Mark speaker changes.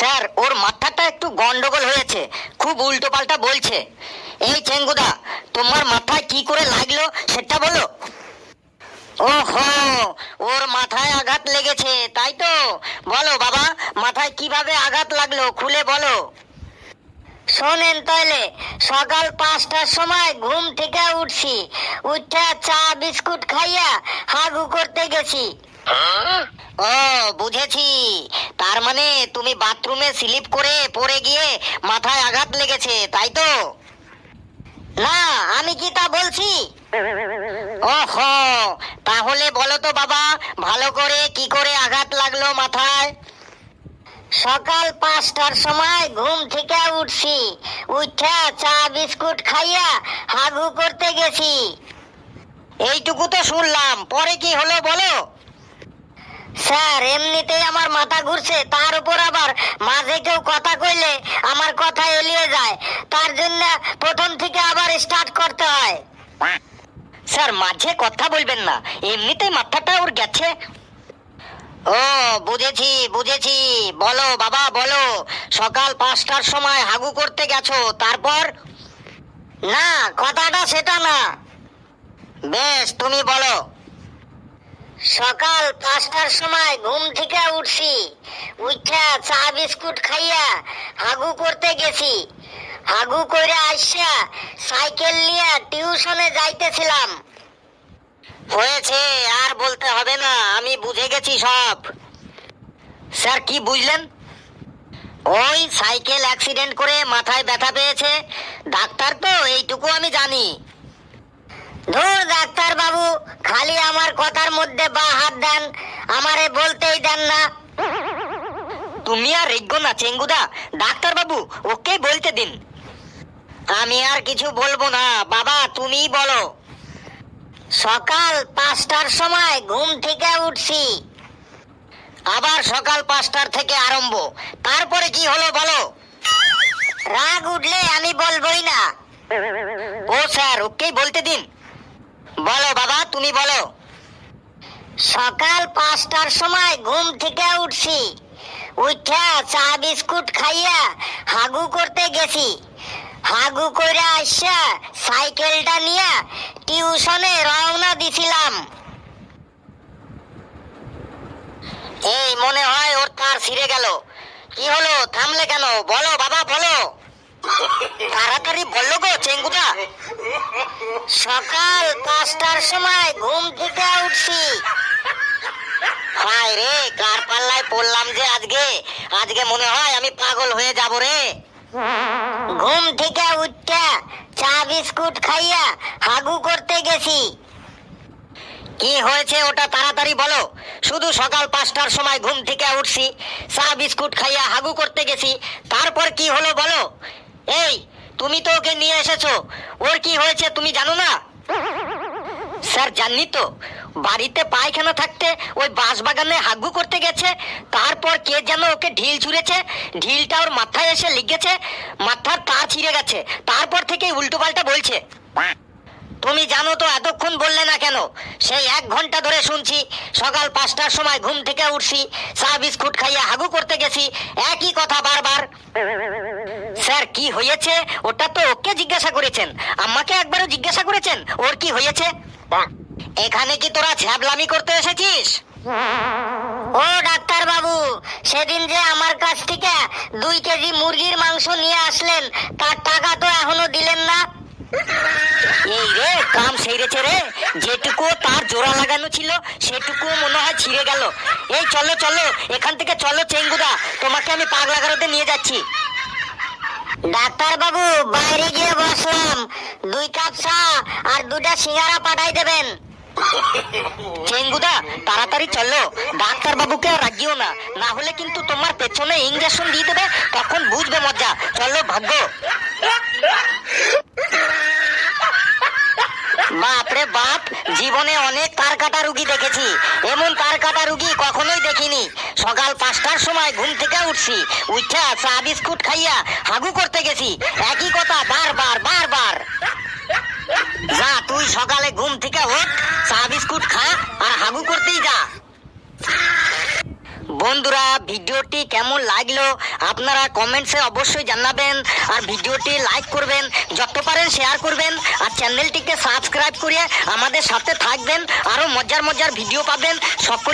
Speaker 1: Sir, ওর মাথাটা একটু গন্ডগোল হয়েছে, খুব উল্টো পাল্টা বলছে। এই চেঙ্গুদা, তোমার মাথায় কি করে লাগলো সেটা বলো। ওহো, ওর মাথায় আঘাত লেগেছে তাই তো? বলো বাবা, মাথায় কিভাবে আঘাত লাগলো খুলে বলো। শোনেন তাহলে, সকাল 5টার সময় ঘুম থেকে উঠছি, উঠে চা বিস্কুট খাইয়া হাগু করতে গেছি। ও, বুঝেছি। তার মানে তুমি বাথরুমে স্লিপ করে পড়ে গিয়ে মাথায় আঘাত লেগেছে তাই তো? না, আমি কি তা বলছি? ওহো, তাহলে বলো তো বাবা, ভালো করে কি করে আঘাত লাগলো মাথায়? সকাল 5টার সময় ঘুম থেকে উঠছি, উঠে চা বিস্কুট খাইয়া হাগু করতে গেছি। এইটুকু তো শুনলাম, পরে কি হলো বলো। স্যার, এমনিতেই আমার মাথা ঘুরছে, তার উপর আবার মাঝে কেউ কথা কইলে আমার কথা এলিয়ে যায়, তার জন্য প্রথম থেকে আবার স্টার্ট করতে হয়। স্যার, মাঝে কথা বলবেন না, এমনিতেই মাথাটা ওর গেছে। ও, বুঝেছি বুঝেছি। বলো বাবা বলো, সকাল 5টার সময় হাগু করতে গেছো, তারপর? না, কথাটা সেটা না। বেশ, তুমি বলো। সকাল 5টার সময় ঘুম থেকে উঠছি, উঠা চা বিস্কুট খাইয়া হাগু করতে গেছি। হাগু কইরা আইসা সাইকেল নিয়ে টিউশনে যাইতেছিলাম। হয়েছে, আর বলতে হবে না, আমি বুঝে গেছি সব। স্যার, কি বুঝলেন? ওই সাইকেল অ্যাক্সিডেন্ট করে মাথায় ব্যথা পেয়েছে, ডাক্তার তো এইটুকু আমি জানি। ধুর ডাক্তার বাবু, খালি আমার কথার মধ্যে বা হাত দেন, আমারে বলতেই দেন না। তুমি আর রেগো না চেঙ্গুদা, ডাক্তার বাবু ওকে বলতে দিন। আমি আর কিছু বলবো না বাবা, তুমিই বলো। সকাল 5টার সময় ঘুম থেকে উঠছি। আবার সকাল 5টার থেকে আরম্ভ, তারপরে কি হলো বলো। রাগ উঠলে আমি বলবোই না। ও স্যার, ওকেই বলতে দিন। বলো বাবা, তুমি বলো। সকাল 5টার সময় ঘুম থেকে উঠছি, উঠা চা বিস্কুট খাইয়া হাগু করতে গেছি। হাগু কইরা আইসা সাইকেলটা নিয়ে টিউশনে রওনা দিছিলাম। এই মনে হয় ওর তার ছিঁড়ে গেল। কি হলো, থামলে কেন? বলো বাবা বলো, তাড়াতাড়ি বললো গো চেঙ্গুদা। সকাল 5টার সময় ঘুম থেকে উঠছি। হায় রে, কার পাল্লায় পড়লাম যে আজকে। আজকে মনে হয় আমি পাগল হয়ে যাব রে। ঘুম থেকে উঠা চা বিস্কুট খাইয়া হাগু করতে গেছি। কি হয়েছে ওটা তাড়াতাড়ি বলো। শুধু সকাল 5টার সময় ঘুম থেকে উঠছি, চা বিস্কুট খাইয়া হাগু করতে গেছি, তারপর কি হলো বলো। এই, তুমি তো ওকে নিয়ে এসেছো, ওর কি হয়েছে তুমি জানো না? স্যার, জানি তো। বাড়িতে পায়খানা থাকতে ওই বাঁশবাগানে হাগু করতে গেছে, তারপর কে যেন ওকে ঢিল ছুঁড়েছে, ঢিলটা ওর মাথায় এসে লেগেছে, মাথার তার ছিঁড়ে গেছে, তারপর থেকে উল্টো পাল্টা বলছে। তুমি জানো তো এতক্ষণ বললে না কেন? সেই 1 ঘন্টা ধরে শুনছি, সকাল 5টার সময় ঘুম থেকে উঠছি, চা বিস্কুট খাইয়া হাগু করতে গেছি, একই কথা বারবার। স্যার, কি হয়েছে ওটা তো ওকে জিজ্ঞাসা করেছেন, আমাকে একবারও জিজ্ঞাসা করেছেন ওর কি হয়েছে? এখানে কি তোরা ছ্যাবলামি করতে এসেছিস? ও ডাক্তার বাবু, সেদিন যে আমার কাছ থেকে 2 কেজি মুরগির মাংস নিয়ে আসলেন, তার টাকা তো এখনো দিলেন না। এই রে, কাম সেরেছে রে, যেটুকু তার জোড়া লাগানো ছিল সেটুকু মনে হয় ছিঁড়ে গেল। এই চলো চলো, এখান থেকে চলো চেঙ্গুদা, তোমাকে আমি পাগলা গারদে নিয়ে যাচ্ছি। ডাক্তার বাবু, বাইরে গিয়ে বসলাম, 2 কাপ চা আর 2টা সিঙ্গারা পাঠাই দেবেন। চেঙ্গুদা, তাড়াতাড়ি চলো, ডাক্তার বাবুকে আর রাগিও না, না হলে কিন্তু তোমার পেছনে ইঞ্জেকশন দিয়ে দেবে, তখন বুঝবে মজা। চলো ভাগ্য। বাপরে বাপ, জীবনে অনেক তার কাটা রুগী দেখেছি, এমন তার কাটা রুগী কখনোই দেখিনি। সকাল 5টার সময় ঘুম থেকে উঠছি, উঠা চা বিস্কুট খাইয়া হাগু করতে গেছি, একই কথা বারবার বারবার। যা, তুই সকালে ঘুম থেকে ওঠ, চা বিস্কুট খা আর হাগু করতেই যা। বন্ধুরা ভিডিওটি কেমন লাগলো আপনারা কমেন্টসে অবশ্যই জানাবেন, আর ভিডিওটি লাইক করবেন, যত পারেন শেয়ার করবেন, আর চ্যানেলটিকে সাবস্ক্রাইব করে আমাদের সাথে থাকবেন। আরো মজার মজার ভিডিও পাবেন সকল